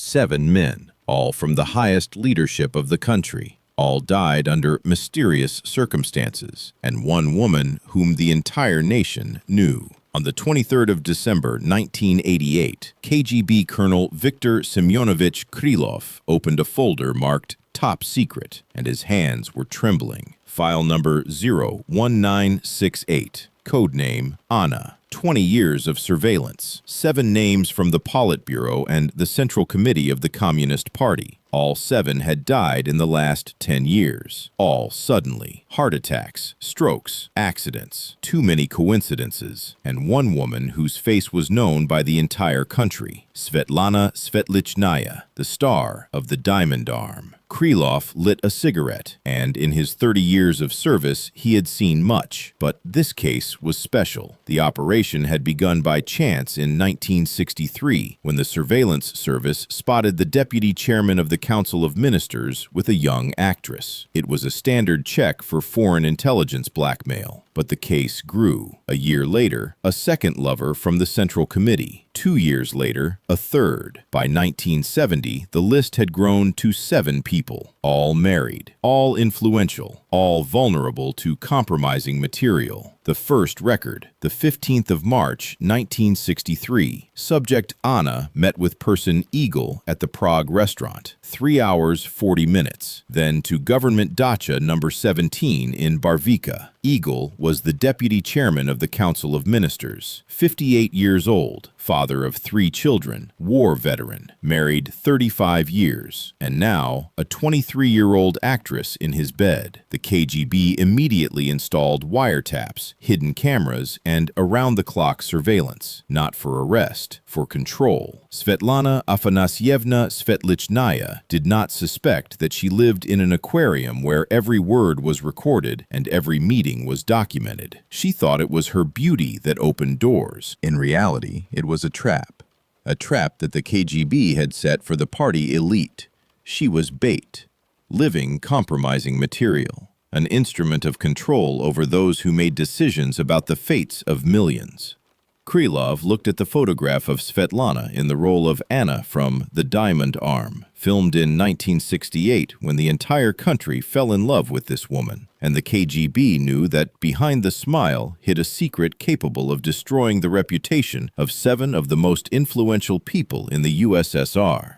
7 men, all from the highest leadership of the country. All died under mysterious circumstances, and one woman whom the entire nation knew. On the 23rd of December 1988, KGB Colonel Viktor Semyonovich Krylov opened a folder marked Top Secret, and his hands were trembling. File number 01968, codename Anna. 20 years of surveillance, 7 names from the Politburo and the Central Committee of the Communist Party. All 7 had died in the last 10 years. All suddenly. Heart attacks, strokes, accidents, too many coincidences, and one woman whose face was known by the entire country, Svetlana Svetlichnaya, the star of the Diamond Arm. Krylov lit a cigarette, and in his 30 years of service, he had seen much. But this case was special. The operation had begun by chance in 1963, when the surveillance service spotted the deputy chairman of the Council of Ministers with a young actress. It was a standard check for foreign intelligence blackmail. But the case grew. A year later, a second lover from the Central Committee. 2 years later, a third. By 1970, the list had grown to 7 people, all married, all influential, all vulnerable to compromising material. The first record, the 15th of March, 1963. Subject Anna met with person Eagle at the Prague restaurant. 3 hours, 40 minutes. Then to Government Dacha number 17 in Barvika. Eagle was the deputy chairman of the Council of Ministers, 58 years old, father of 3 children, war veteran, married 35 years, and now a 23-year-old actress in his bed. The KGB immediately installed wiretaps, hidden cameras, and around-the-clock surveillance, not for arrest, for control. Svetlana Afanasyevna Svetlichnaya did not suspect that she lived in an aquarium where every word was recorded and every meeting was documented. She thought it was her beauty that opened doors. In reality, it was a trap that the KGB had set for the party elite. She was bait, living compromising material, an instrument of control over those who made decisions about the fates of millions. Krylov looked at the photograph of Svetlana in the role of Anna from The Diamond Arm, filmed in 1968 when the entire country fell in love with this woman, and the KGB knew that behind the smile hid a secret capable of destroying the reputation of 7 of the most influential people in the USSR.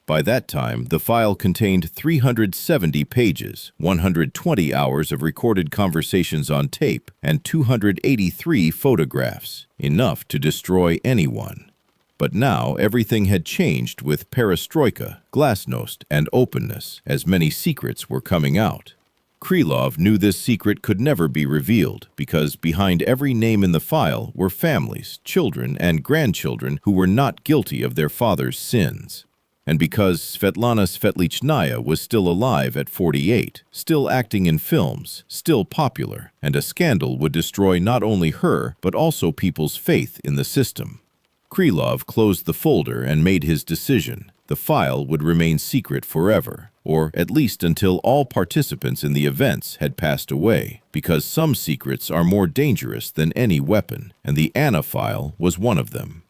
By that time, the file contained 370 pages, 120 hours of recorded conversations on tape, and 283 photographs, enough to destroy anyone. But now everything had changed with perestroika, glasnost, and openness, as many secrets were coming out. Krylov knew this secret could never be revealed, because behind every name in the file were families, children, and grandchildren who were not guilty of their father's sins. And because Svetlana Svetlichnaya was still alive at 48, still acting in films, still popular, and a scandal would destroy not only her, but also people's faith in the system. Krylov closed the folder and made his decision. The file would remain secret forever, or at least until all participants in the events had passed away, because some secrets are more dangerous than any weapon, and the Anna file was one of them.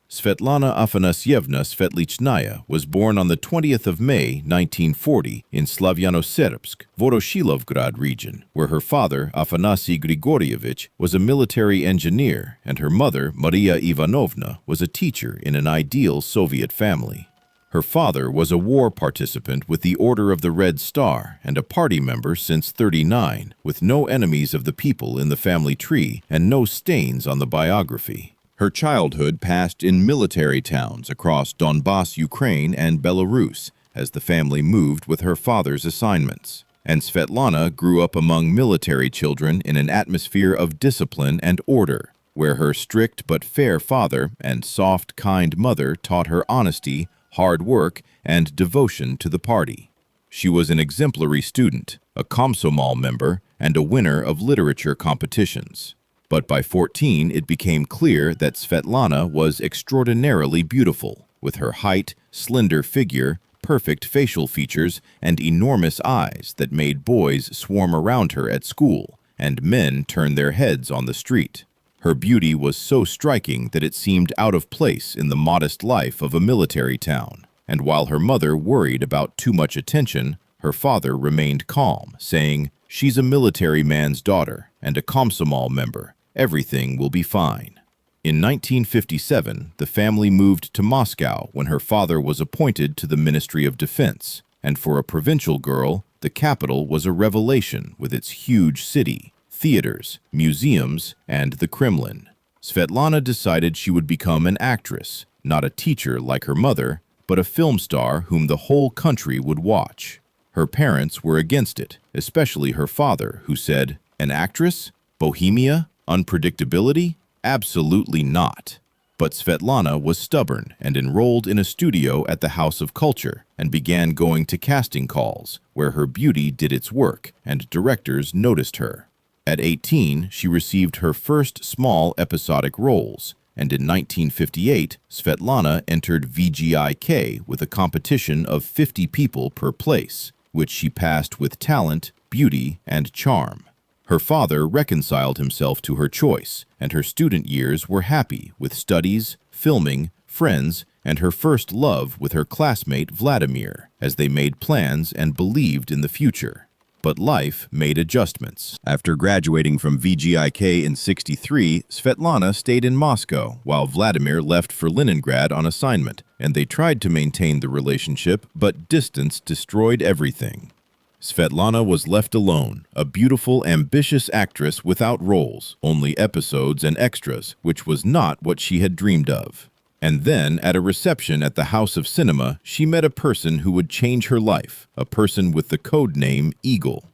Svetlana Afanasyevna Svetlichnaya was born on the 20th of May, 1940, in Slavyanoserbsk, Voroshilovgrad region, where her father, Afanasy Grigorievich, was a military engineer, and her mother, Maria Ivanovna, was a teacher in an ideal Soviet family. Her father was a war participant with the Order of the Red Star and a party member since '39, with no enemies of the people in the family tree and no stains on the biography. Her childhood passed in military towns across Donbass, Ukraine, and Belarus, as the family moved with her father's assignments. And Svetlana grew up among military children in an atmosphere of discipline and order, where her strict but fair father and soft, kind mother taught her honesty, hard work, and devotion to the party. She was an exemplary student, a Komsomol member, and a winner of literature competitions. But by 14, it became clear that Svetlana was extraordinarily beautiful, with her height, slender figure, perfect facial features, and enormous eyes that made boys swarm around her at school, and men turn their heads on the street. Her beauty was so striking that it seemed out of place in the modest life of a military town. And while her mother worried about too much attention, her father remained calm, saying, "She's a military man's daughter and a Komsomol member. Everything will be fine." In 1957, the family moved to Moscow when her father was appointed to the Ministry of Defense, and for a provincial girl, the capital was a revelation with its huge city, theaters, museums, and the Kremlin. Svetlana decided she would become an actress, not a teacher like her mother, but a film star whom the whole country would watch. Her parents were against it, especially her father, who said, "An actress? Bohemia? Unpredictability? Absolutely not." But Svetlana was stubborn and enrolled in a studio at the House of Culture and began going to casting calls, where her beauty did its work and directors noticed her. At 18, she received her first small episodic roles, and in 1958, Svetlana entered VGIK with a competition of 50 people per place, which she passed with talent, beauty, and charm. Her father reconciled himself to her choice, and her student years were happy with studies, filming, friends, and her first love with her classmate Vladimir, as they made plans and believed in the future. But life made adjustments. After graduating from VGIK in '63, Svetlana stayed in Moscow while Vladimir left for Leningrad on assignment, and they tried to maintain the relationship, but distance destroyed everything. Svetlana was left alone, a beautiful, ambitious actress without roles, only episodes and extras, which was not what she had dreamed of. And then, at a reception at the House of Cinema, she met a person who would change her life, a person with the code name Eagle.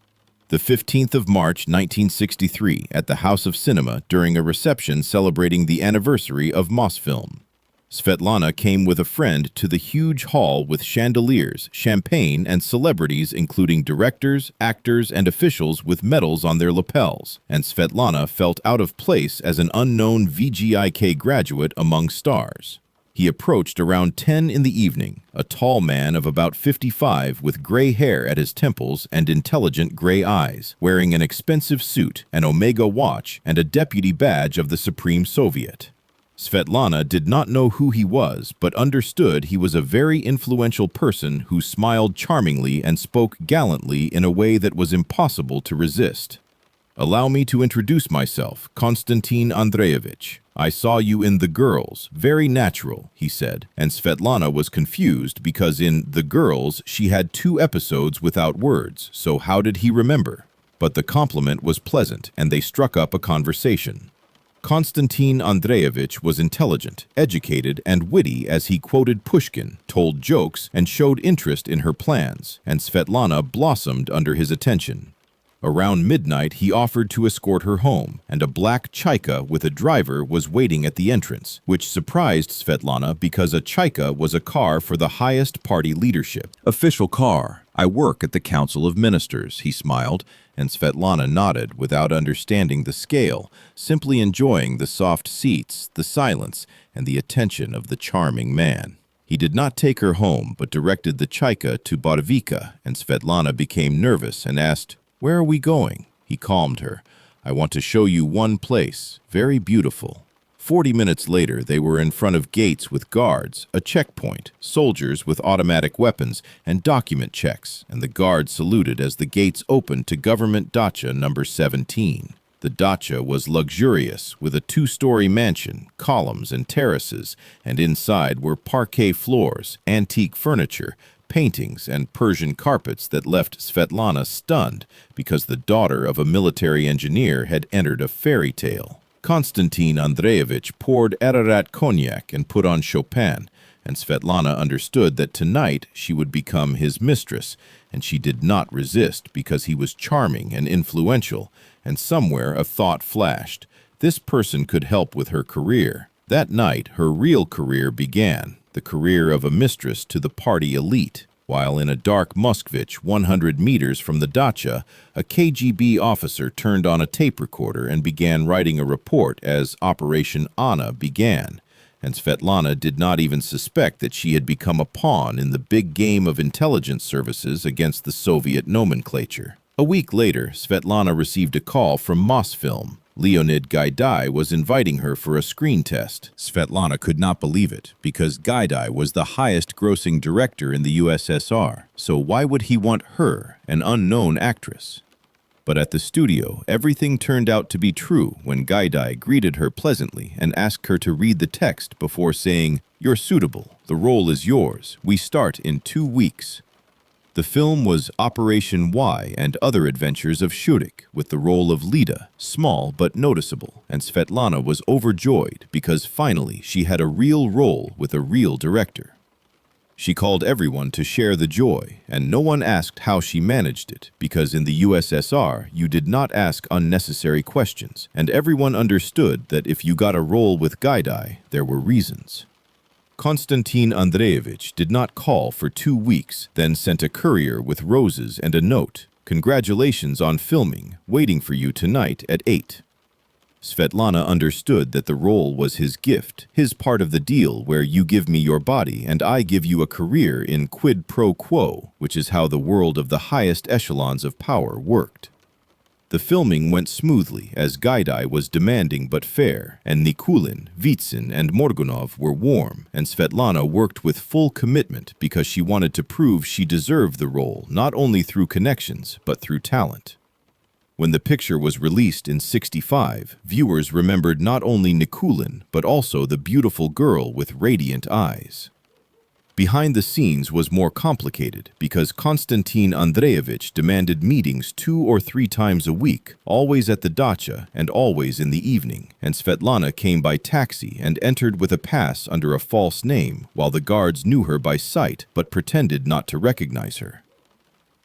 The 15th of March 1963, at the House of Cinema, during a reception celebrating the anniversary of Mosfilm. Svetlana came with a friend to the huge hall with chandeliers, champagne, and celebrities including directors, actors, and officials with medals on their lapels, and Svetlana felt out of place as an unknown VGIK graduate among stars. He approached around 10 in the evening, a tall man of about 55 with gray hair at his temples and intelligent gray eyes, wearing an expensive suit, an Omega watch, and a deputy badge of the Supreme Soviet. Svetlana did not know who he was, but understood he was a very influential person who smiled charmingly and spoke gallantly in a way that was impossible to resist. "Allow me to introduce myself, Konstantin Andreevich. I saw you in The Girls, very natural," he said, and Svetlana was confused because in The Girls she had 2 episodes without words, so how did he remember? But the compliment was pleasant, and they struck up a conversation. Konstantin Andreevich was intelligent, educated, and witty as he quoted Pushkin, told jokes, and showed interest in her plans, and Svetlana blossomed under his attention. Around midnight, he offered to escort her home, and a black Chaika with a driver was waiting at the entrance, which surprised Svetlana because a Chaika was a car for the highest party leadership. "Official car. I work at the Council of Ministers," he smiled, and Svetlana nodded without understanding the scale, simply enjoying the soft seats, the silence, and the attention of the charming man. He did not take her home, but directed the Chaika to Bodovika, and Svetlana became nervous and asked, "Where are we going?" He calmed her. "I want to show you one place, very beautiful." 40 minutes later, they were in front of gates with guards, a checkpoint, soldiers with automatic weapons, and document checks, and the guards saluted as the gates opened to government dacha number 17. The dacha was luxurious, with a 2-story mansion, columns and terraces, and inside were parquet floors, antique furniture, paintings, and Persian carpets that left Svetlana stunned because the daughter of a military engineer had entered a fairy tale. Konstantin Andreevich poured Ararat cognac and put on Chopin, and Svetlana understood that tonight she would become his mistress, and she did not resist because he was charming and influential, and somewhere a thought flashed. This person could help with her career. That night, her real career began, the career of a mistress to the party elite. While in a dark Moskvich 100 meters from the dacha, a KGB officer turned on a tape recorder and began writing a report as Operation Anna began, and Svetlana did not even suspect that she had become a pawn in the big game of intelligence services against the Soviet nomenclature. A week later, Svetlana received a call from Mosfilm. Leonid Gaidai was inviting her for a screen test. Svetlana could not believe it, because Gaidai was the highest-grossing director in the USSR, so why would he want her, an unknown actress? But at the studio, everything turned out to be true when Gaidai greeted her pleasantly and asked her to read the text before saying, "You're suitable. The role is yours. We start in 2 weeks." The film was Operation Y and Other Adventures of Shurik, with the role of Lida, small but noticeable, and Svetlana was overjoyed because finally she had a real role with a real director. She called everyone to share the joy, and no one asked how she managed it, because in the USSR you did not ask unnecessary questions, and everyone understood that if you got a role with Gaidai, there were reasons. Konstantin Andreevich did not call for 2 weeks, then sent a courier with roses and a note. "Congratulations on filming, waiting for you tonight at 8. Svetlana understood that the role was his gift, his part of the deal where you give me your body and I give you a career in quid pro quo, which is how the world of the highest echelons of power worked. The filming went smoothly as Gaidai was demanding but fair, and Nikulin, Vitsin, and Morgunov were warm, and Svetlana worked with full commitment because she wanted to prove she deserved the role not only through connections but through talent. When the picture was released in '65, viewers remembered not only Nikulin but also the beautiful girl with radiant eyes. Behind the scenes was more complicated because Konstantin Andreevich demanded meetings 2 or 3 times a week, always at the dacha and always in the evening, and Svetlana came by taxi and entered with a pass under a false name, while the guards knew her by sight but pretended not to recognize her.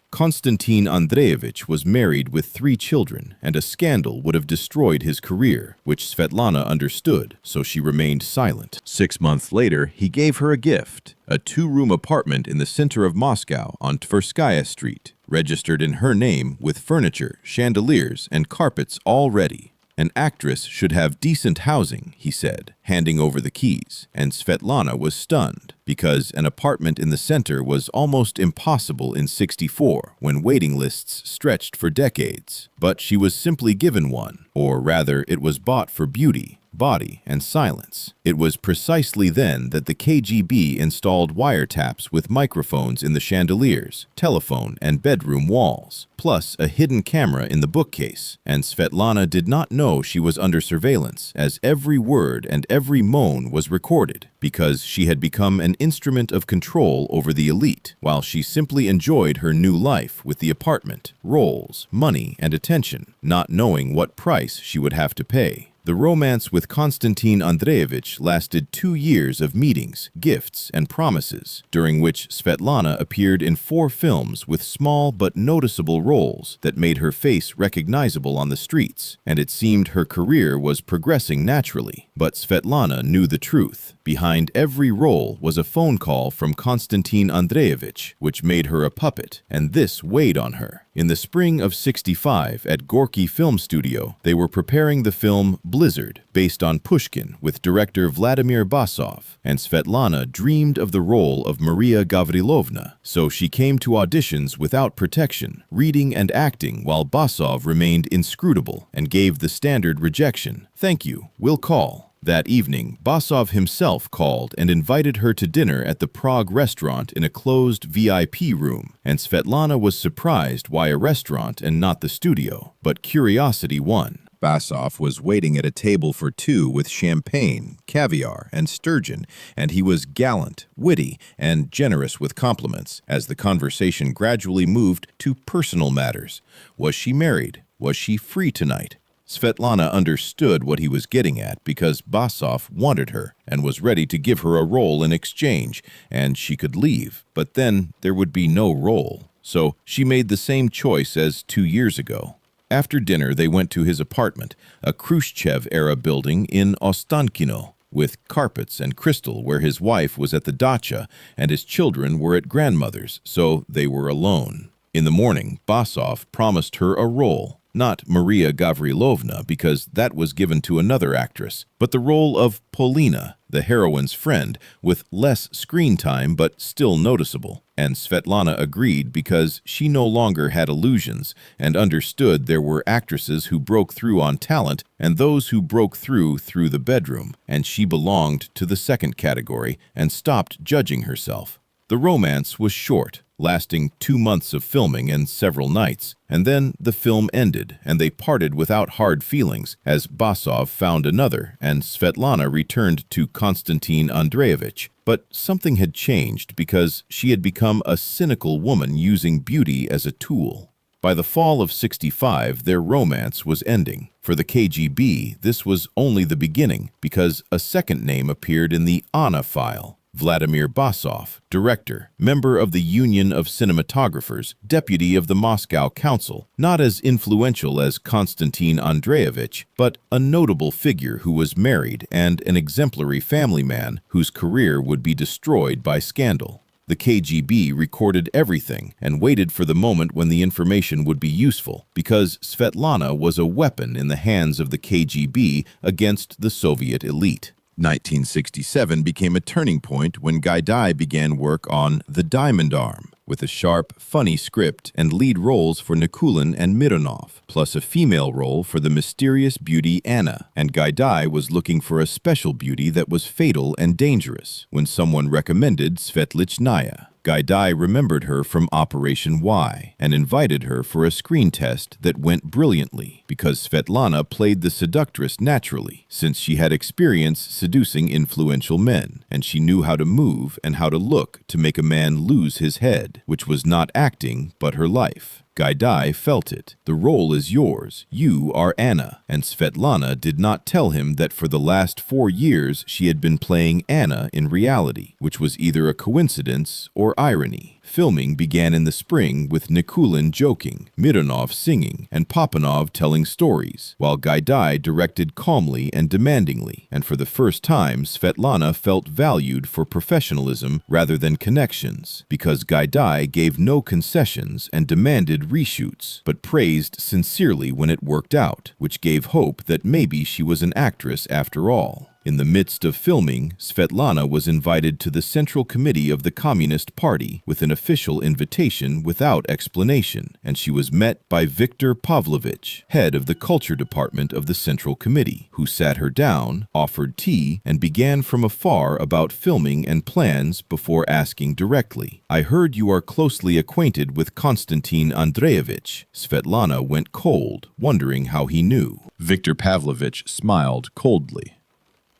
Konstantin Andreevich was married with 3 children, and a scandal would have destroyed his career, which Svetlana understood, so she remained silent. 6 months later, he gave her a gift, a 2-room apartment in the center of Moscow on Tverskaya Street, registered in her name with furniture, chandeliers, and carpets all ready. An actress should have decent housing, he said, handing over the keys, and Svetlana was stunned, because an apartment in the center was almost impossible in '64 when waiting lists stretched for decades. But she was simply given one, or rather it was bought for beauty, body, and silence. It was precisely then that the KGB installed wiretaps with microphones in the chandeliers, telephone, and bedroom walls, plus a hidden camera in the bookcase, and Svetlana did not know she was under surveillance, as every word and every moan was recorded, because she had become an instrument of control over the elite, while she simply enjoyed her new life with the apartment, roles, money, and attention, not knowing what price she would have to pay. The romance with Konstantin Andreevich lasted 2 years of meetings, gifts, and promises, during which Svetlana appeared in 4 films with small but noticeable roles that made her face recognizable on the streets, and it seemed her career was progressing naturally. But Svetlana knew the truth. Behind every role was a phone call from Konstantin Andreevich, which made her a puppet, and this weighed on her. In the spring of '65, at Gorky Film Studio, they were preparing the film Blizzard, based on Pushkin, with director Vladimir Basov, and Svetlana dreamed of the role of Maria Gavrilovna, so she came to auditions without protection, reading and acting while Basov remained inscrutable and gave the standard rejection, "Thank you, we'll call." That evening, Basov himself called and invited her to dinner at the Prague restaurant in a closed VIP room, and Svetlana was surprised why a restaurant and not the studio, but curiosity won. Basov was waiting at a table for 2 with champagne, caviar, and sturgeon, and he was gallant, witty, and generous with compliments, as the conversation gradually moved to personal matters. Was she married? Was she free tonight? Svetlana understood what he was getting at because Basov wanted her and was ready to give her a role in exchange, and she could leave, but then there would be no role. So she made the same choice as 2 years ago. After dinner, they went to his apartment, a Khrushchev-era building in Ostankino, with carpets and crystal where his wife was at the dacha and his children were at grandmother's, so they were alone. In the morning, Basov promised her a role. Not Maria Gavrilovna, because that was given to another actress, but the role of Polina, the heroine's friend, with less screen time but still noticeable. And Svetlana agreed because she no longer had illusions and understood there were actresses who broke through on talent and those who broke through the bedroom, and she belonged to the second category and stopped judging herself. The romance was short, lasting 2 months of filming and several nights, and then the film ended and they parted without hard feelings as Basov found another and Svetlana returned to Konstantin Andreevich. But something had changed because she had become a cynical woman using beauty as a tool. By the fall of '65, their romance was ending. For the KGB, this was only the beginning because a second name appeared in the Anna file. Vladimir Basov, director, member of the Union of Cinematographers, deputy of the Moscow Council, not as influential as Konstantin Andreevich, but a notable figure who was married and an exemplary family man whose career would be destroyed by scandal. The KGB recorded everything and waited for the moment when the information would be useful, because Svetlana was a weapon in the hands of the KGB against the Soviet elite. 1967 became a turning point when Gaidai began work on The Diamond Arm, with a sharp, funny script and lead roles for Nikulin and Mironov, plus a female role for the mysterious beauty Anna, and Gaidai was looking for a special beauty that was fatal and dangerous when someone recommended Svetlichnaya. Gaidai remembered her from Operation Y and invited her for a screen test that went brilliantly because Svetlana played the seductress naturally, since she had experience seducing influential men, and she knew how to move and how to look to make a man lose his head, which was not acting but her life. Gaidai felt it. The role is yours. You are Anna. And Svetlana did not tell him that for the last 4 years she had been playing Anna in reality, which was either a coincidence or irony. Filming began in the spring with Nikulin joking, Mironov singing, and Papanov telling stories, while Gaidai directed calmly and demandingly, and for the first time Svetlana felt valued for professionalism rather than connections, because Gaidai gave no concessions and demanded reshoots, but praised sincerely when it worked out, which gave hope that maybe she was an actress after all. In the midst of filming, Svetlana was invited to the Central Committee of the Communist Party with an official invitation without explanation, and she was met by Viktor Pavlovich, head of the Culture Department of the Central Committee, who sat her down, offered tea, and began from afar about filming and plans before asking directly, "I heard you are closely acquainted with Konstantin Andreevich." Svetlana went cold, wondering how he knew. Viktor Pavlovich smiled coldly.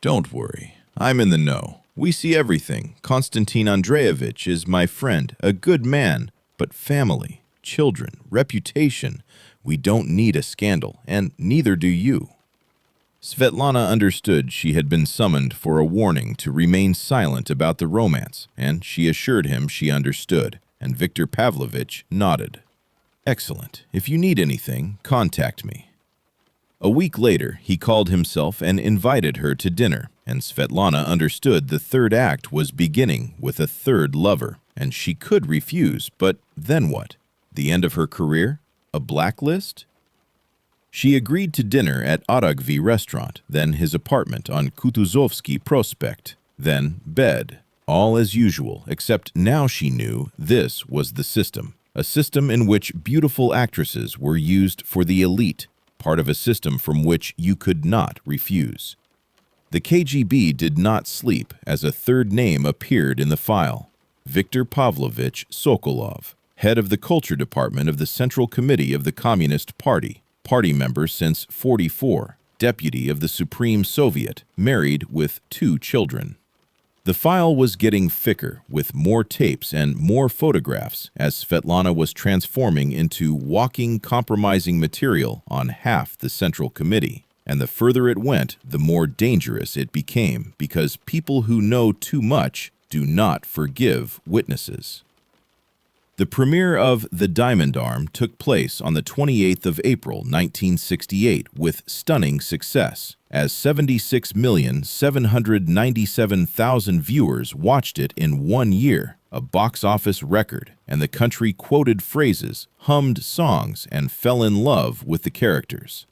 "Don't worry, I'm in the know. We see everything. Konstantin Andreevich is my friend, a good man, but family, children, reputation. We don't need a scandal, and neither do you." Svetlana understood she had been summoned for a warning to remain silent about the romance, and she assured him she understood, and Viktor Pavlovich nodded. "Excellent. If you need anything, contact me." A week later, he called himself and invited her to dinner, and Svetlana understood the third act was beginning with a third lover, and she could refuse, but then what? The end of her career? A blacklist? She agreed to dinner at Aragvi restaurant, then his apartment on Kutuzovsky Prospect, then bed. All as usual, except now she knew this was the system, a system in which beautiful actresses were used for the elite, part of a system from which you could not refuse. The KGB did not sleep as a third name appeared in the file. Viktor Pavlovich Sokolov, head of the Culture Department of the Central Committee of the Communist Party, party member since '44, deputy of the Supreme Soviet, married with 2 children. The file was getting thicker, with more tapes and more photographs, as Svetlana was transforming into walking compromising material on half the Central Committee. And the further it went, the more dangerous it became, because people who know too much do not forgive witnesses. The premiere of The Diamond Arm took place on the 28th of April, 1968, with stunning success, as 76,797,000 viewers watched it in 1 year, a box office record, and the country quoted phrases, hummed songs, and fell in love with the characters.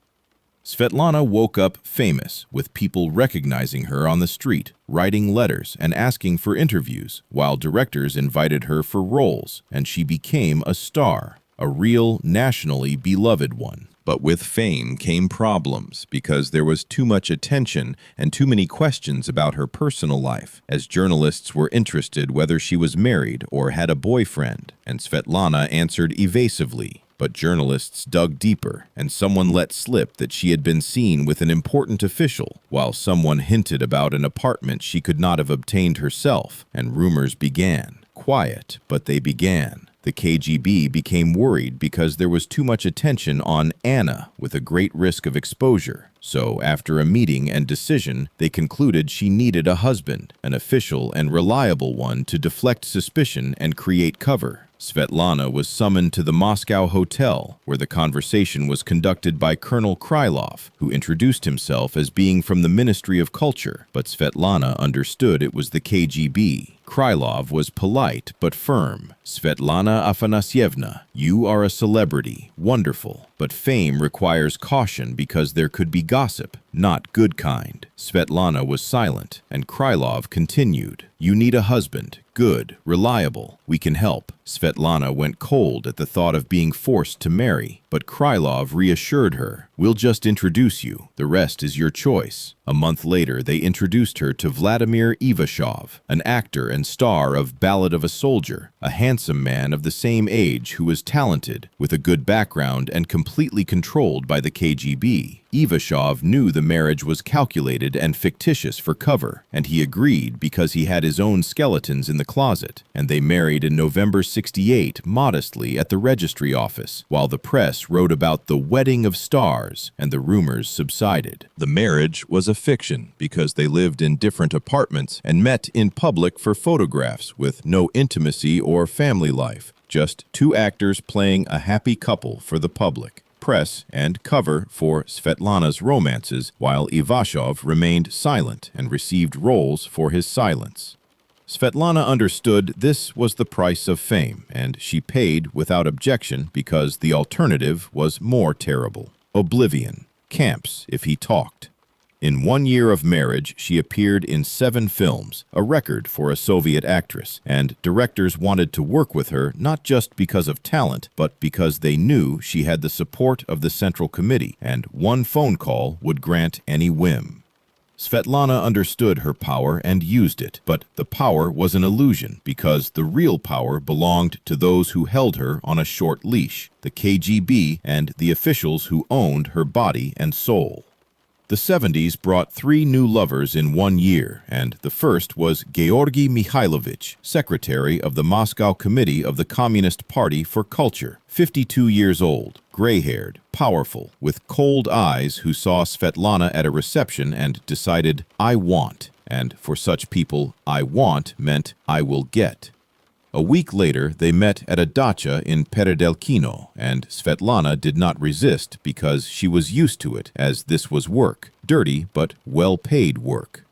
Svetlana woke up famous, with people recognizing her on the street, writing letters and asking for interviews, while directors invited her for roles, and she became a star, a real nationally beloved one. But with fame came problems because there was too much attention and too many questions about her personal life, as journalists were interested whether she was married or had a boyfriend, and Svetlana answered evasively. But journalists dug deeper, and someone let slip that she had been seen with an important official, while someone hinted about an apartment she could not have obtained herself, and rumors began. Quiet, but they began. The KGB became worried because there was too much attention on Anna with a great risk of exposure. So, after a meeting and decision, they concluded she needed a husband, an official and reliable one to deflect suspicion and create cover. Svetlana was summoned to the Moscow hotel, where the conversation was conducted by Colonel Krylov, who introduced himself as being from the Ministry of Culture, but Svetlana understood it was the KGB. Krylov was polite but firm. "Svetlana Afanasyevna, you are a celebrity, wonderful, but fame requires caution because there could be gossip, not good kind." Svetlana was silent, and Krylov continued, "You need a husband, good, reliable, we can help." Svetlana went cold at the thought of being forced to marry, but Krylov reassured her, "We'll just introduce you, the rest is your choice." A month later, they introduced her to Vladimir Ivashov, an actor and star of Ballad of a Soldier, a handsome man of the same age who was talented, with a good background and completely controlled by the KGB. Ivashov knew the marriage was calculated and fictitious for cover, and he agreed because he had his own skeletons in the closet, and they married in November '68 modestly at the registry office, while the press wrote about the wedding of stars, and the rumors subsided. The marriage was a fiction because they lived in different apartments and met in public for photographs with no intimacy or family life, just two actors playing a happy couple for the public. Press and cover for Svetlana's romances, while Ivashov remained silent and received roles for his silence. Svetlana understood this was the price of fame, and she paid without objection because the alternative was more terrible. Oblivion. Camps if he talked. In 1 year of marriage, she appeared in 7 films, a record for a Soviet actress, and directors wanted to work with her not just because of talent, but because they knew she had the support of the Central Committee, and one phone call would grant any whim. Svetlana understood her power and used it, but the power was an illusion because the real power belonged to those who held her on a short leash, the KGB and the officials who owned her body and soul. The 70s brought 3 new lovers in 1 year, and the first was Georgy Mikhailovich, secretary of the Moscow Committee of the Communist Party for Culture, 52 years old, gray-haired, powerful, with cold eyes, who saw Svetlana at a reception and decided, "I want." And for such people, "I want" meant "I will get." A week later, they met at a dacha in Peredelkino, and Svetlana did not resist because she was used to it, as this was work, dirty but well-paid work.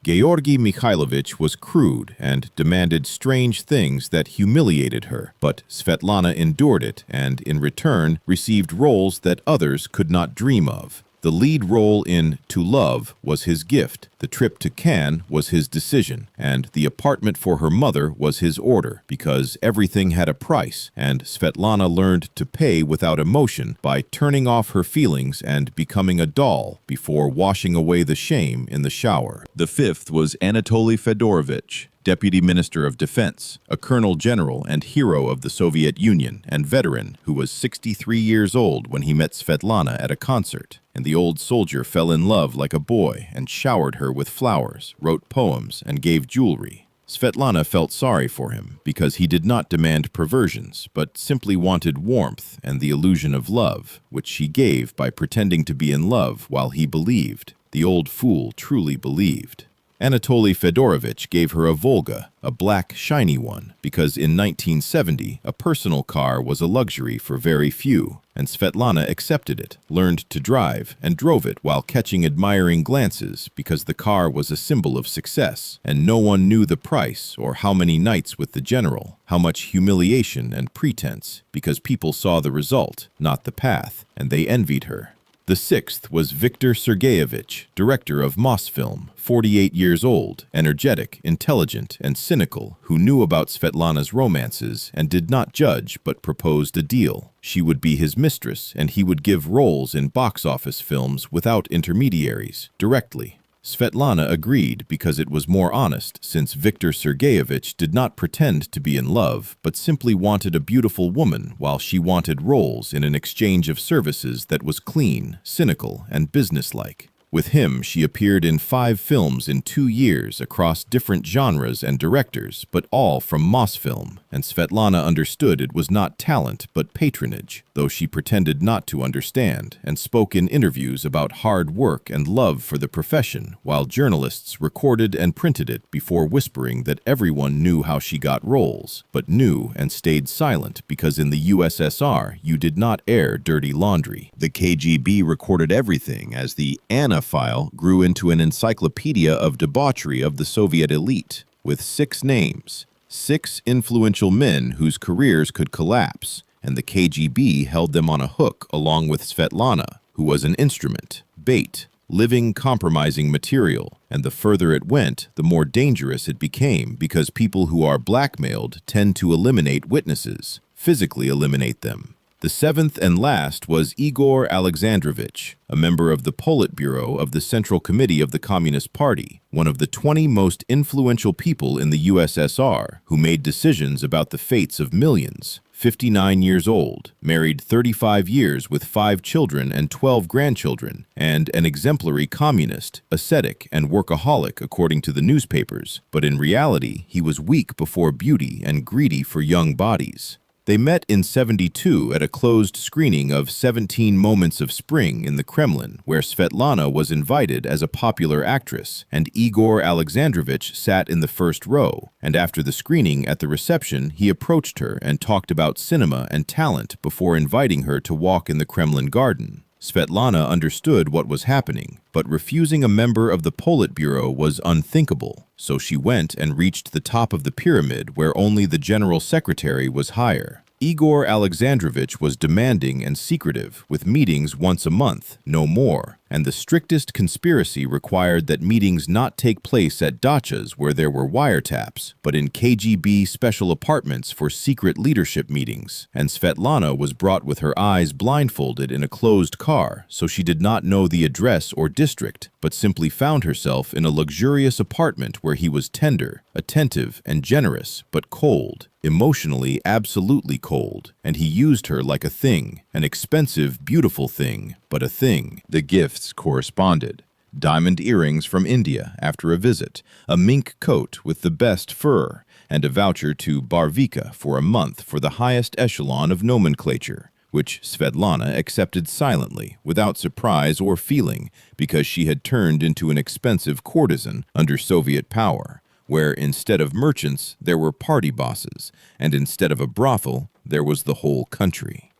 Georgy Mikhailovich was crude and demanded strange things that humiliated her, but Svetlana endured it and, in return, received roles that others could not dream of. The lead role in To Love was his gift, the trip to Cannes was his decision, and the apartment for her mother was his order, because everything had a price, and Svetlana learned to pay without emotion by turning off her feelings and becoming a doll before washing away the shame in the shower. The fifth was Anatoly Fedorovich, Deputy Minister of Defense, a colonel general and hero of the Soviet Union and veteran who was 63 years old when he met Svetlana at a concert. And the old soldier fell in love like a boy and showered her with flowers, wrote poems, and gave jewelry. Svetlana felt sorry for him because he did not demand perversions, but simply wanted warmth and the illusion of love, which she gave by pretending to be in love while he believed. The old fool truly believed. Anatoly Fedorovich gave her a Volga, a black, shiny one, because in 1970 a personal car was a luxury for very few, and Svetlana accepted it, learned to drive, and drove it while catching admiring glances because the car was a symbol of success, and no one knew the price or how many nights with the general, how much humiliation and pretense, because people saw the result, not the path, and they envied her. The sixth was Viktor Sergeyevich, director of Mosfilm, 48 years old, energetic, intelligent, and cynical, who knew about Svetlana's romances and did not judge but proposed a deal. She would be his mistress, and he would give roles in box office films without intermediaries, directly. Svetlana agreed because it was more honest, since Viktor Sergeyevich did not pretend to be in love, but simply wanted a beautiful woman while she wanted roles in an exchange of services that was clean, cynical, and businesslike. With him, she appeared in 5 films in 2 years across different genres and directors, but all from Mosfilm, and Svetlana understood it was not talent but patronage, though she pretended not to understand, and spoke in interviews about hard work and love for the profession, while journalists recorded and printed it before whispering that everyone knew how she got roles, but knew and stayed silent because in the USSR you did not air dirty laundry. The KGB recorded everything as the Anna file grew into an encyclopedia of debauchery of the Soviet elite, with 6 names, 6 influential men whose careers could collapse, and the KGB held them on a hook along with Svetlana, who was an instrument, bait, living compromising material, and the further it went, the more dangerous it became because people who are blackmailed tend to eliminate witnesses, physically eliminate them. The 7th and last was Igor Alexandrovich, a member of the Politburo of the Central Committee of the Communist Party, one of the 20 most influential people in the USSR, who made decisions about the fates of millions. 59 years old, married 35 years with 5 children and 12 grandchildren, and an exemplary communist, ascetic, and workaholic according to the newspapers, but in reality he was weak before beauty and greedy for young bodies. They met in 1972 at a closed screening of 17 Moments of Spring in the Kremlin, where Svetlana was invited as a popular actress, and Igor Alexandrovich sat in the first row, and after the screening at the reception, he approached her and talked about cinema and talent before inviting her to walk in the Kremlin garden. Svetlana understood what was happening, but refusing a member of the Politburo was unthinkable, so she went and reached the top of the pyramid where only the general secretary was higher. Igor Alexandrovich was demanding and secretive, with meetings once a month, no more, and the strictest conspiracy required that meetings not take place at dachas where there were wiretaps, but in KGB special apartments for secret leadership meetings, and Svetlana was brought with her eyes blindfolded in a closed car, so she did not know the address or district, but simply found herself in a luxurious apartment where he was tender, attentive, and generous, but cold. Emotionally absolutely cold, and he used her like a thing, an expensive, beautiful thing, but a thing. The gifts corresponded. Diamond earrings from India after a visit, a mink coat with the best fur, and a voucher to Barvika for a month for the highest echelon of nomenclature, which Svetlana accepted silently, without surprise or feeling, because she had turned into an expensive courtesan under Soviet power, where instead of merchants, there were party bosses, and instead of a brothel, there was the whole country.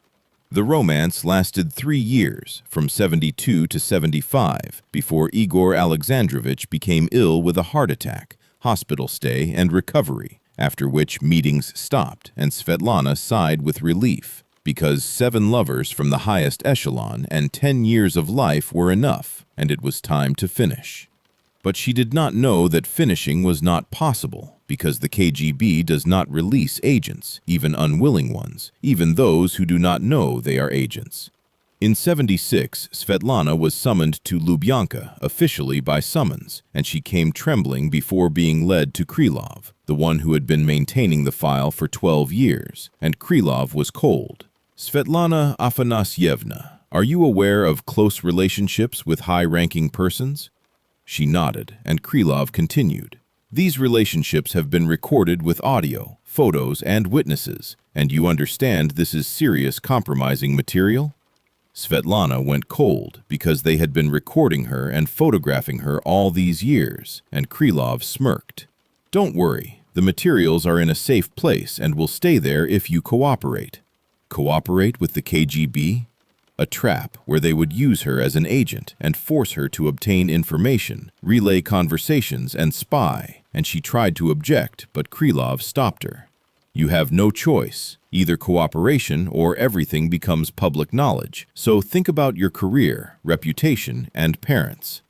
The romance lasted 3 years, from 1972 to 1975, before Igor Alexandrovich became ill with a heart attack, hospital stay, and recovery, after which meetings stopped, and Svetlana sighed with relief, because 7 lovers from the highest echelon and 10 years of life were enough, and it was time to finish. But she did not know that finishing was not possible, because the KGB does not release agents, even unwilling ones, even those who do not know they are agents. In 1976, Svetlana was summoned to Lubyanka, officially by summons, and she came trembling before being led to Krylov, the one who had been maintaining the file for 12 years, and Krylov was cold. Svetlana Afanasyevna, are you aware of close relationships with high-ranking persons? She nodded, and Krylov continued. These relationships have been recorded with audio, photos, and witnesses, and you understand this is serious compromising material? Svetlana went cold because they had been recording her and photographing her all these years, and Krylov smirked. Don't worry, the materials are in a safe place and will stay there if you cooperate. Cooperate with the KGB? A trap where they would use her as an agent and force her to obtain information, relay conversations, and spy, and she tried to object, but Krylov stopped her. You have no choice, either cooperation or everything becomes public knowledge. So think about your career, reputation, and parents.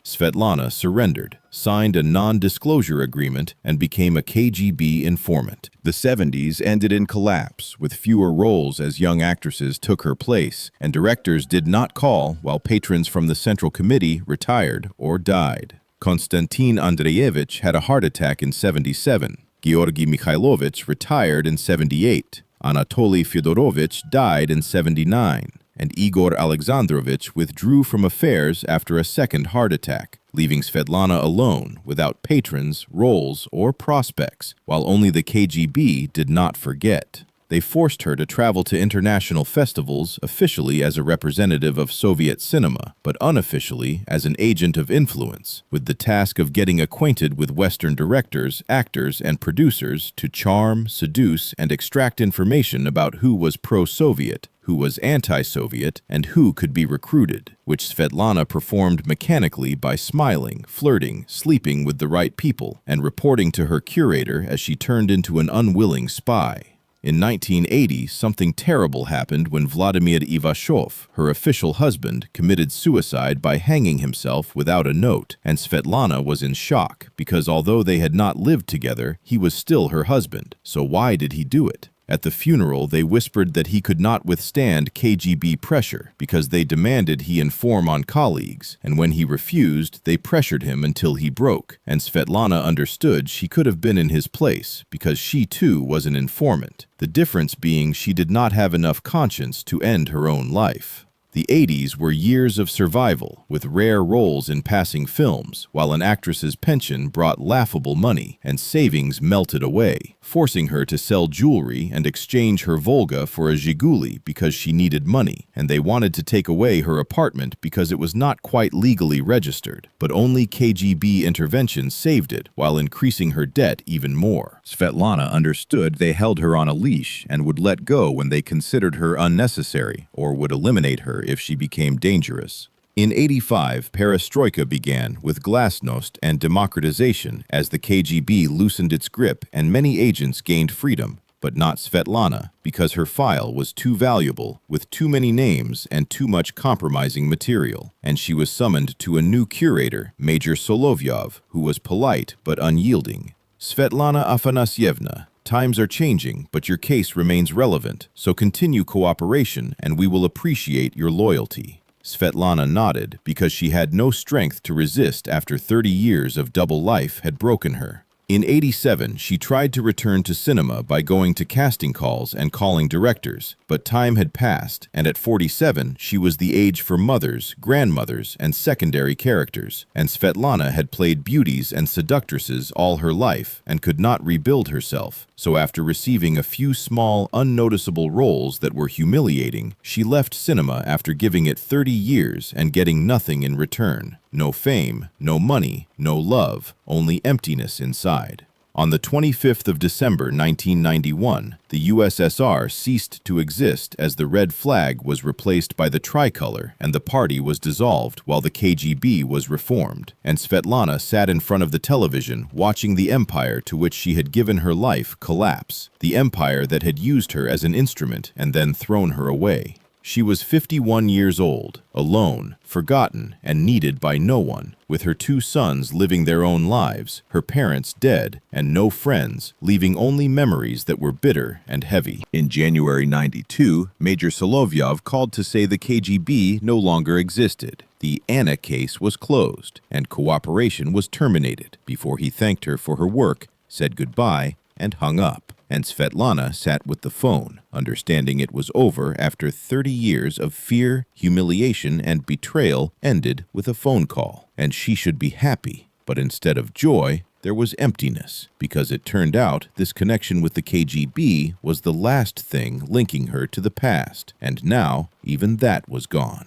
Svetlana surrendered, signed a non-disclosure agreement, and became a KGB informant. The 70s ended in collapse, with fewer roles as young actresses took her place, and directors did not call while patrons from the Central Committee retired or died. Konstantin Andreyevich had a heart attack in 77. Georgy Mikhailovich retired in 78. Anatoly Fyodorovich died in 79. And Igor Alexandrovich withdrew from affairs after a second heart attack, leaving Svetlana alone without patrons, roles, or prospects, while only the KGB did not forget. They forced her to travel to international festivals officially as a representative of Soviet cinema, but unofficially as an agent of influence, with the task of getting acquainted with Western directors, actors, and producers to charm, seduce, and extract information about who was pro-Soviet, who was anti-Soviet, and who could be recruited, which Svetlana performed mechanically by smiling, flirting, sleeping with the right people, and reporting to her curator as she turned into an unwilling spy. In 1980, something terrible happened when Vladimir Ivashov, her official husband, committed suicide by hanging himself without a note, and Svetlana was in shock because although they had not lived together, he was still her husband. So why did he do it? At the funeral, they whispered that he could not withstand KGB pressure because they demanded he inform on colleagues, and when he refused, they pressured him until he broke, and Svetlana understood she could have been in his place because she too was an informant, the difference being she did not have enough conscience to end her own life. The 80s were years of survival, with rare roles in passing films, while an actress's pension brought laughable money, and savings melted away, forcing her to sell jewelry and exchange her Volga for a Zhiguli because she needed money, and they wanted to take away her apartment because it was not quite legally registered, but only KGB intervention saved it while increasing her debt even more. Svetlana understood they held her on a leash and would let go when they considered her unnecessary or would eliminate her if she became dangerous. In 85, perestroika began with glasnost and democratization as the KGB loosened its grip and many agents gained freedom, but not Svetlana, because her file was too valuable, with too many names and too much compromising material, and she was summoned to a new curator, Major Solovyov, who was polite but unyielding. Svetlana Afanasyevna, times are changing, but your case remains relevant, so continue cooperation and we will appreciate your loyalty. Svetlana nodded because she had no strength to resist after 30 years of double life had broken her. In 87, she tried to return to cinema by going to casting calls and calling directors, but time had passed, and at 47, she was the age for mothers, grandmothers, and secondary characters, and Svetlana had played beauties and seductresses all her life and could not rebuild herself. So after receiving a few small, unnoticeable roles that were humiliating, she left cinema after giving it 30 years and getting nothing in return. No fame, no money, no love, only emptiness inside. On the 25th of December 1991, the USSR ceased to exist as the red flag was replaced by the tricolor and the party was dissolved while the KGB was reformed, and Svetlana sat in front of the television watching the empire to which she had given her life collapse, the empire that had used her as an instrument and then thrown her away. She was 51 years old, alone, forgotten, and needed by no one, with her 2 sons living their own lives, her parents dead, and no friends, leaving only memories that were bitter and heavy. In January 92, Major Solovyov called to say the KGB no longer existed. The Anna case was closed, and cooperation was terminated before he thanked her for her work, said goodbye, and hung up. And Svetlana sat with the phone, understanding it was over after 30 years of fear, humiliation, and betrayal ended with a phone call. And she should be happy, but instead of joy, there was emptiness, because it turned out this connection with the KGB was the last thing linking her to the past, and now even that was gone.